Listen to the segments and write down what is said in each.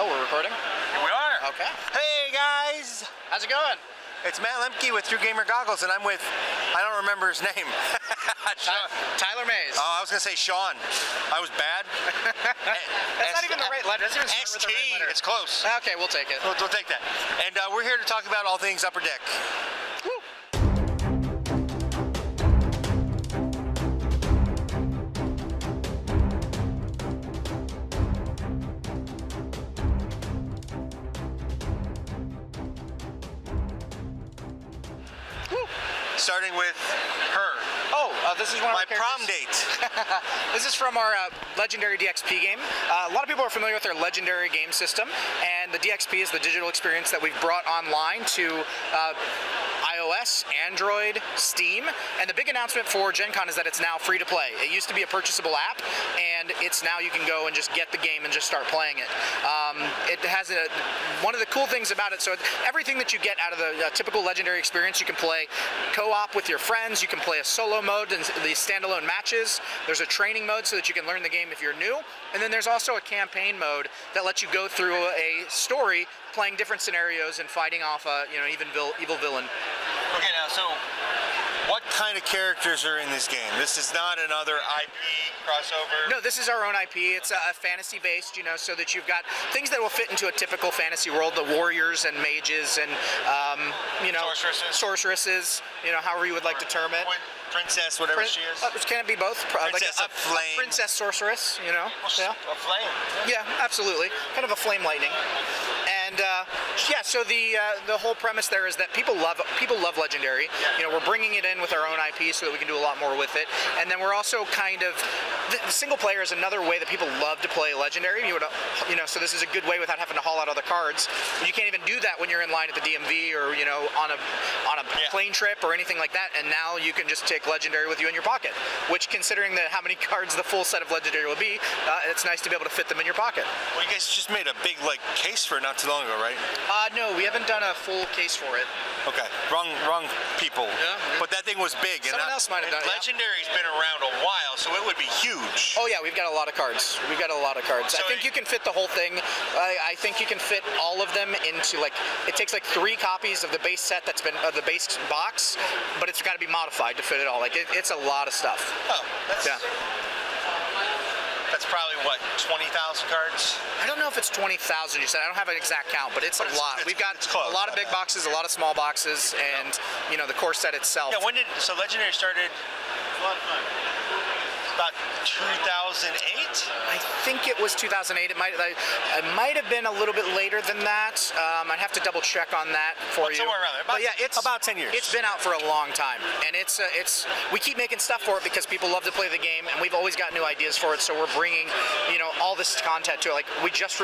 Oh, we're recording? Here we are. Okay. Hey guys! How's it going? It's Matt Lemke with True Gamer Goggles, and I'm with, I don't remember his name. Tyler Maize. Oh, I was gonna say Sean. I was bad. That's not even the right letter. It doesn't even start with the right letter. It's close. Okay, we'll take it. We'll take that. And we're here to talk about all things Upper Deck. Woo. Starting with her. Oh, this is one of My our prom characters. date. This is from our Legendary DXP game. A lot of people are familiar with our Legendary game system, and the DXP is the digital experience that we've brought online to iOS, Android, Steam, and the big announcement for Gen Con is that it's now free to play. It used to be a purchasable app, and it's now you can go and just get the game and just start playing it. It has one of the cool things about it, so everything that you get out of the typical Legendary experience, you can play co-op with your friends, you can play a solo mode and the standalone matches. There's a training mode so that you can learn the game if you're new, and then there's also a campaign mode that lets you go through a story playing different scenarios and fighting off a evil villain. Okay, now so what kind of characters are in this game? This is not another IP crossover. No, this is our own IP. It's fantasy based, so that you've got things that will fit into a typical fantasy world, the warriors and mages and sorceresses, however you would like to term it. Princess, whatever she is. Can it be both? Princess of flame. Princess sorceress, Yeah. A flame. Yeah, absolutely. Kind of a flame lightning. And so the whole premise there is that people love Legendary. We're bringing it in with our own IP so that we can do a lot more with it. And then we're also the single player is another way that people love to play Legendary. So this is a good way without having to haul out other cards. You can't even do that when you're in line at the DMV or on a plane trip or anything like that. And now you can just take Legendary with you in your pocket. Which, considering how many cards the full set of Legendary will be, it's nice to be able to fit them in your pocket. Well, you guys just made a big case for it not too long ago, right? No, we haven't done a full case for it. Okay, wrong people. Yeah. But that thing was big. Someone else might have done it. Legendary's been around a while, so it would be huge. Oh yeah, we've got a lot of cards. So I think you can fit the whole thing. I think you can fit all of them into it takes 3 copies of the base set that's been the base box, but it's got to be modified to fit it all. It's a lot of stuff. Oh, that's probably what, 20,000 cards? I don't know if it's 20,000 you said. I don't have an exact count, but it's a lot. We've got a lot of big boxes, a lot of small boxes, and the core set itself. Yeah, so Legendary started about 2008? I think it was 2008. It might have been a little bit later than that. I'd have to double check on that for you. Somewhere around there. But yeah, it's about 10 years. It's been out for a long time, and we keep making stuff for it because people love to play the game, and we've always got new ideas for it. So we're bringing all this content to it. We just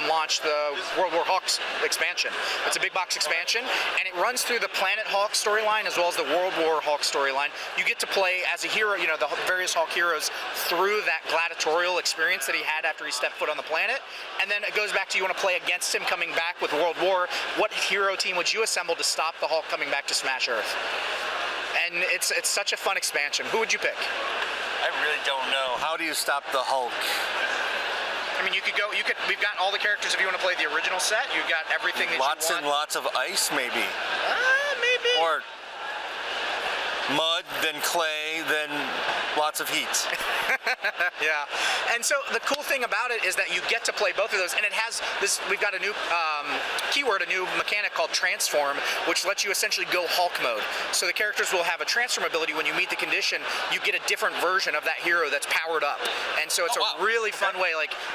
launched the World War Hawks expansion. It's a big box expansion, and it runs through the Planet Hawk storyline as well as the World War Hawk storyline. You get to play as a hero, the various Hawk heroes through that gladiatorial experience that he had after he stepped foot on the planet, and then it goes back to you want to play against him coming back with World War. What hero team would you assemble to stop the Hulk coming back to smash Earth? And it's such a fun expansion. Who would you pick? I really don't know. How do you stop the Hulk? I mean, we've got all the characters if you want to play the original set. You've got everything that lots you want. And lots of ice, maybe. Maybe. Or mud, then clay, then lots of heat. Yeah. And so the cool thing about it is that you get to play both of those, and it has this. We've got a new keyword, a new mechanic called transform, which lets you essentially go Hulk mode. So the characters will have a transform ability. When you meet the condition, you get a different version of that hero that's powered up. And so it's a really fun way.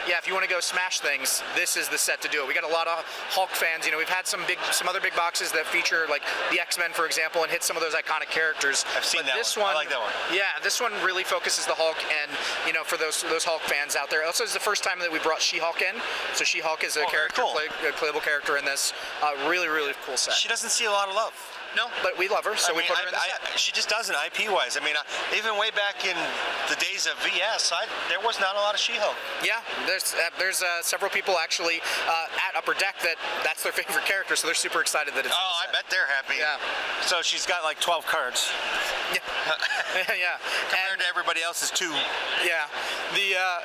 If you want to go smash things, this is the set to do it. We got a lot of Hulk fans. We've had some other big boxes that feature the X-Men, for example, and hit some of those iconic characters. I've seen that one. I like that one. Yeah, this one really focuses the Hulk, and for those Hulk fans out there. Also, it's the first time that we brought She-Hulk in. So She-Hulk is a character, cool. a playable character in this. Really, really cool set. She doesn't see a lot of love. No, but we love her, so we put her in the set. She just doesn't IP-wise. I mean, even way back in the days of VS, there was not a lot of She-Hulk. Yeah, there's several people actually at Upper Deck that's their favorite character, so they're super excited that it's. Oh, I bet they're happy. Yeah. So she's got like 12 cards. Yeah. Yeah. Compared to everybody else's 2. Yeah.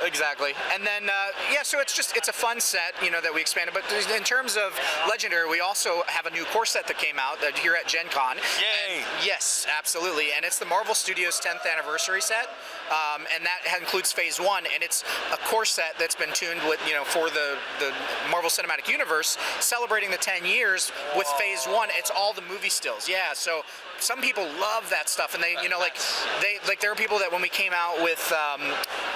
Exactly. And then so it's a fun set, that we expanded. But in terms of Legendary, we also have a new core set that came out here at Gen Con. Yay! And yes, absolutely. And it's the Marvel Studios 10th anniversary set. And that includes Phase 1, and it's a core set that's been tuned with, for the Marvel Cinematic Universe, celebrating the 10 years with Phase 1. It's all the movie stills. Yeah, so some people love that stuff, and they, there are people that when we came out with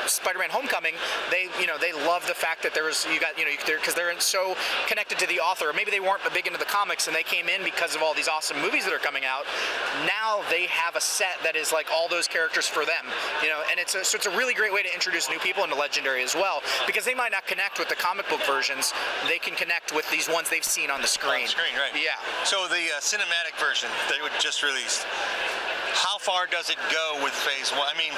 Spider-Man Homecoming, they love the fact that because they're so connected to the author. Maybe they weren't big into the comics, and they came in because of all these awesome movies that are coming out. Now they have a set that is like all those characters for them, and it's a really great way to introduce new people into Legendary as well, because they might not connect with the comic book versions. They can connect with these ones they've seen on the screen. On the screen, right? Yeah. So the cinematic version they would just released. How far does it go with Phase 1? I mean,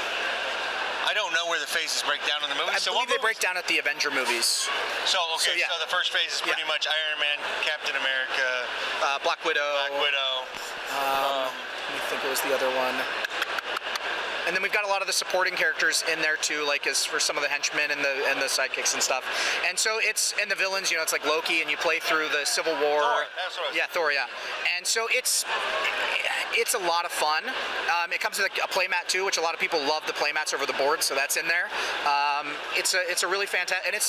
I don't know where the phases break down in the movie. I believe they break down at the Avenger movies. So the first phase is pretty much Iron Man, Captain America, Black Widow. Let me think it was the other one. And then we've got a lot of the supporting characters in there too, like as for some of the henchmen and the sidekicks and stuff. And so and the villains, it's like Loki, and you play through the Civil War. Thor, that's what Thor, yeah. And so it's a lot of fun. It comes with a playmat too, which a lot of people love the playmats over the board, so that's in there. It's a really fantastic, and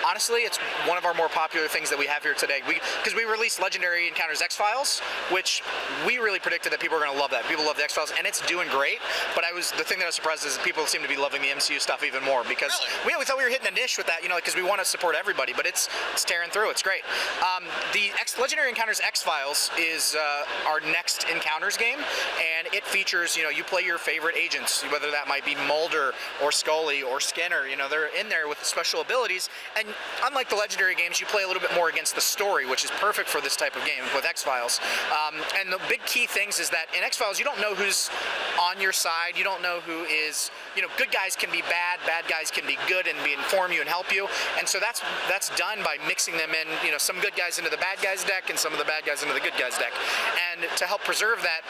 honestly, it's one of our more popular things that we have here today. Because we released Legendary Encounters X-Files, which we really predicted that people were going to love that. People love the X-Files, and it's doing great. But the thing that I was surprised is that people seem to be loving the MCU stuff even more, because we thought we were hitting a niche with that, because we want to support everybody, but it's tearing through. It's great. The Legendary Encounters X-Files is our next Encounters game, and it features, you play your favorite agents, whether that might be Mulder or Scully or Skinner. They're in there with special abilities, and unlike the Legendary games, you play a little bit more against the story, which is perfect for this type of game with X-Files. And the big key things is that in X-Files, you don't know who's on your side. You don't know who is, good guys can be bad guys can be good and inform you and help you. And so that's done by mixing them in, some good guys into the bad guys deck and some of the bad guys into the good guys deck. And to help preserve that,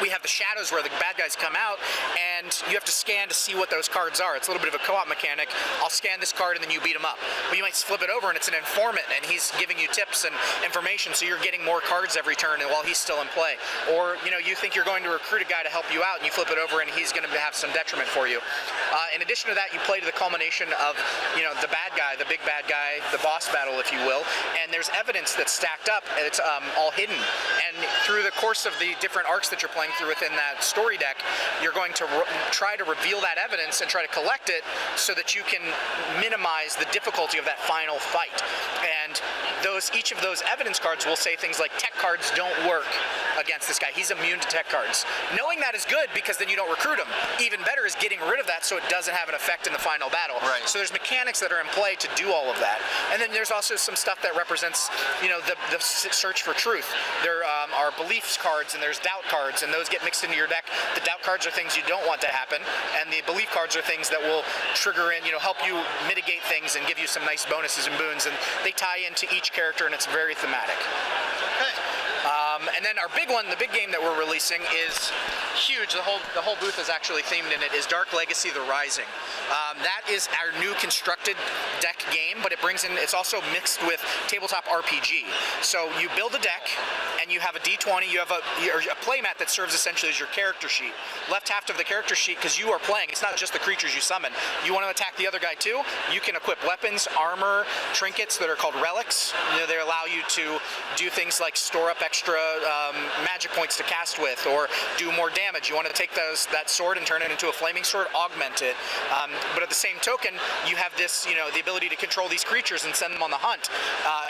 we have the shadows where the bad guys come out, and you have to scan to see what those cards are. It's a little bit of a co-op mechanic. I'll scan this card and then you beat him up. But you might flip it over and it's an informant, and he's giving you tips and information, so you're getting more cards every turn while he's still in play. Or, you think you're going to recruit a guy to help you out, and you flip it over and he's going to have some detriment for you. In addition to that, you play to the culmination of, the bad guy, the big bad guy, the boss battle, if you will, and there's evidence that's stacked up, and it's all hidden. And through the course of the different arcs that you're playing through within that story deck, you're going to try to reveal that evidence and try to collect it so that you can minimize the difficulty of that final fight. And each of those evidence cards will say things like, tech cards don't work against this guy. He's immune to tech cards. Knowing that is good, because then you don't recruit him. Even better is getting rid of that so it doesn't have an effect in the final battle. Right. So there's mechanics that are in play to do all of that. And then there's also some stuff that represents, the search for truth. There are beliefs cards and there's doubt cards, and those get mixed into your deck. The doubt cards are things you don't want to happen, and the belief cards are things that will trigger in, help you mitigate things and give you some nice bonuses and boons, and they tie into each character, and it's very thematic. Okay. And then our big one, the big game that we're releasing, is huge. The whole booth is actually themed in it, is Dark Legacy: The Rising. That is our new constructed deck game, but it's also mixed with tabletop RPG. So you build a deck, and you have a D20. You have a playmat that serves essentially as your character sheet. Left half of the character sheet, because you are playing, it's not just the creatures you summon. You want to attack the other guy too, you can equip weapons, armor, trinkets that are called relics. They allow you to do things like store up extra magic points to cast with, or do more damage. You want to take that sword and turn it into a flaming sword, augment it. But at the same token, you have this, the ability to control these creatures and send them on the hunt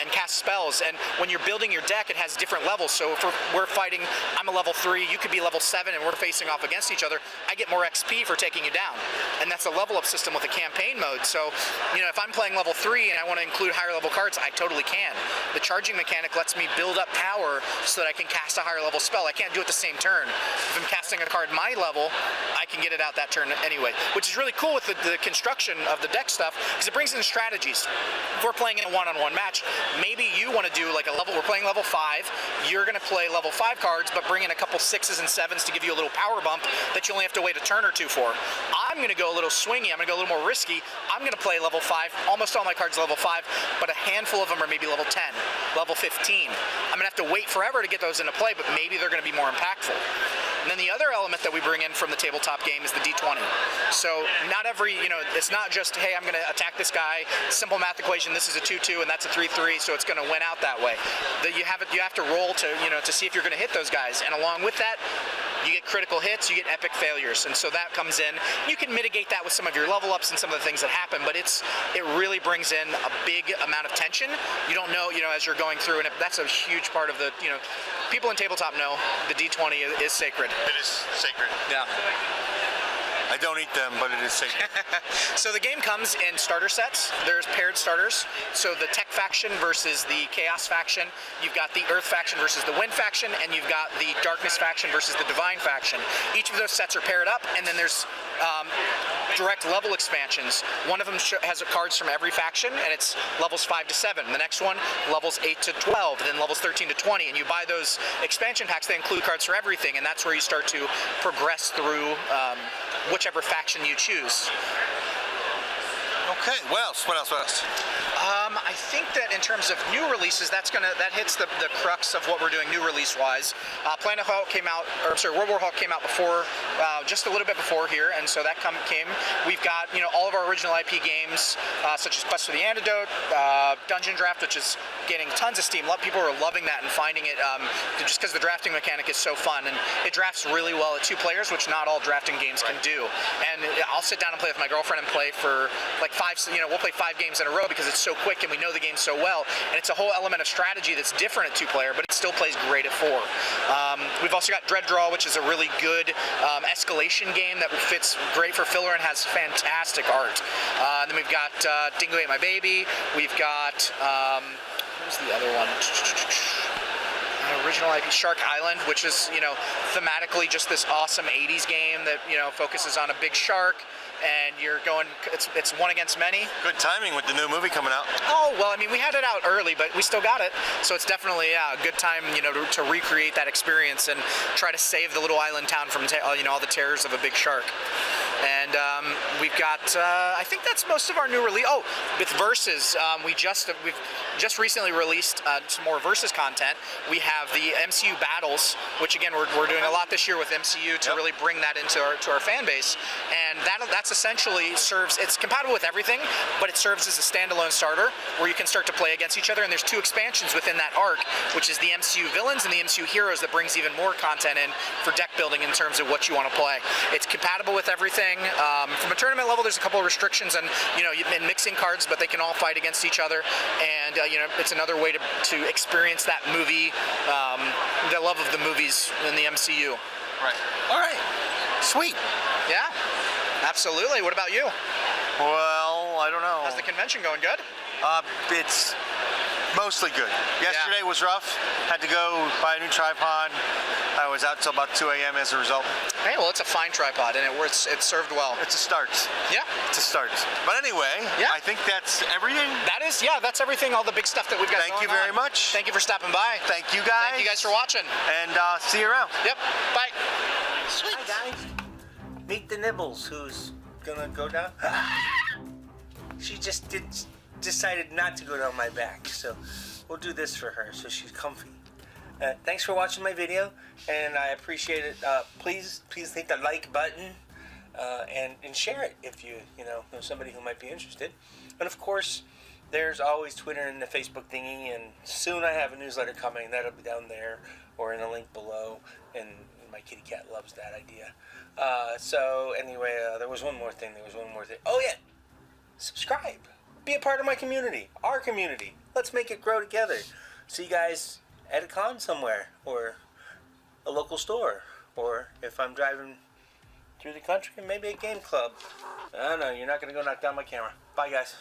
and cast spells. And when you're building your deck, it has different levels. So if we're fighting, I'm a level 3, you could be level 7, and we're facing off against each other, I get more XP for taking you down. And that's a level up system with a campaign mode. So, if I'm playing level 3 and I want to include higher level cards, I totally can. The charging mechanic lets me build up power so that I I can cast a higher level spell. I can't do it the same turn. If I'm casting a card my level, I can get it out that turn anyway, which is really cool with the construction of the deck stuff, because it brings in strategies. If we're playing in a one-on-one match, maybe you want to do like a level, we're playing level 5, you're going to play level 5 cards, but bring in a couple 6s and 7s to give you a little power bump that you only have to wait a turn or two for. I'm going to go a little swingy, I'm going to go a little more risky. I'm going to play level 5, almost all my cards level 5, but a handful of them are maybe level 10, level 15. I'm going to have to wait forever to get those into play, but maybe they're going to be more impactful. And then the other element that we bring in from the tabletop game is the D20. So not every, it's not just, hey, I'm going to attack this guy, simple math equation, this is a 2-2 and that's a 3-3, so it's going to win out that way. You have to roll to see if you're going to hit those guys. And along with that, you get critical hits, you get epic failures, and so that comes in. You can mitigate that with some of your level ups and some of the things that happen, but it really brings in a big amount of tension. You don't know, as you're going through, and that's a huge part of the, people in tabletop know the D20 is sacred. It is sacred. Yeah. I don't eat them, but it is sacred. So the game comes in starter sets. There's paired starters. So the Tech faction versus the Chaos faction. You've got the Earth faction versus the Wind faction, and you've got the Darkness faction versus the Divine faction. Each of those sets are paired up, and then there's direct level expansions. One of them has cards from every faction, and it's levels 5 to 7. The next one, levels 8 to 12, then levels 13 to 20. And you buy those expansion packs, they include cards for everything, and that's where you start to progress through whichever faction you choose. Okay, what else? I think that in terms of new releases, that hits the crux of what we're doing new release wise. Planet Hulk came out, World War Hulk came out before, just a little bit before here, and so that came. We've got all of our original IP games, such as Quest for the Antidote, Dungeon Draft, which is getting tons of steam. A lot of people are loving that and finding it just because the drafting mechanic is so fun, and it drafts really well at 2 players, which not all drafting games can do. And I'll sit down and play with my girlfriend and play for like 5. We'll play 5 games in a row because it's so quick and we know the game so well, and it's a whole element of strategy that's different at 2-player, but it still plays great at 4. We've also got Dread Draw, which is a really good escalation game that fits great for filler and has fantastic art. Then we've got Dingo Ate My Baby. We've got who's the other one? Original IP, Shark Island, which is thematically just this awesome 80s game that focuses on a big shark, and you're going, it's one against many. Good timing with the new movie coming out. Oh, well, I mean, we had it out early, but we still got it, so it's definitely a good time to recreate that experience and try to save the little island town from all the terrors of a big shark. And we've got, I think that's most of our new release. Oh, with Versus, we've just recently released some more Versus content. We have the MCU battles, which again we're doing a lot this year with MCU to really bring that into our fan base. And that's essentially it's compatible with everything, but it serves as a standalone starter where you can start to play against each other. And there's 2 expansions within that arc, which is the MCU villains and the MCU heroes, that brings even more content in for deck building in terms of what you want to play. It's compatible with everything. From a tournament level, there's a couple of restrictions on in mixing cards, but they can all fight against each other, and it's another way to experience that movie, the love of the movies in the MCU. Right. All right. Sweet. Yeah. Absolutely. What about you? Well, I don't know. How's the convention going? Good? It's mostly good. Yesterday was rough. Had to go buy a new tripod. I was out till about 2 a.m. as a result. Hey, well, it's a fine tripod, and it served well. It's a start. Yeah. It's a start. But anyway, I think that's everything. That's everything, all the big stuff that we've got going on. Thank you very much. Thank you for stopping by. Thank you guys. Thank you guys for watching. And see you around. Yep. Bye. Sweet. Hi, guys. Meet the Nibbles, who's gonna go down. She just decided not to go down my back, so we'll do this for her so she's comfy. Thanks for watching my video, and I appreciate it. Please hit the like button and share it if you know somebody who might be interested. And of course, there's always Twitter and the Facebook thingy, and soon I have a newsletter coming. That'll be down there or in a link below, and my kitty cat loves that idea. So anyway, there was one more thing. Oh yeah, subscribe. Be a part of my community, our community. Let's make it grow together. See you guys at a con somewhere, or a local store, or if I'm driving through the country, maybe a game club. I don't know, you're not going to go knock down my camera. Bye, guys.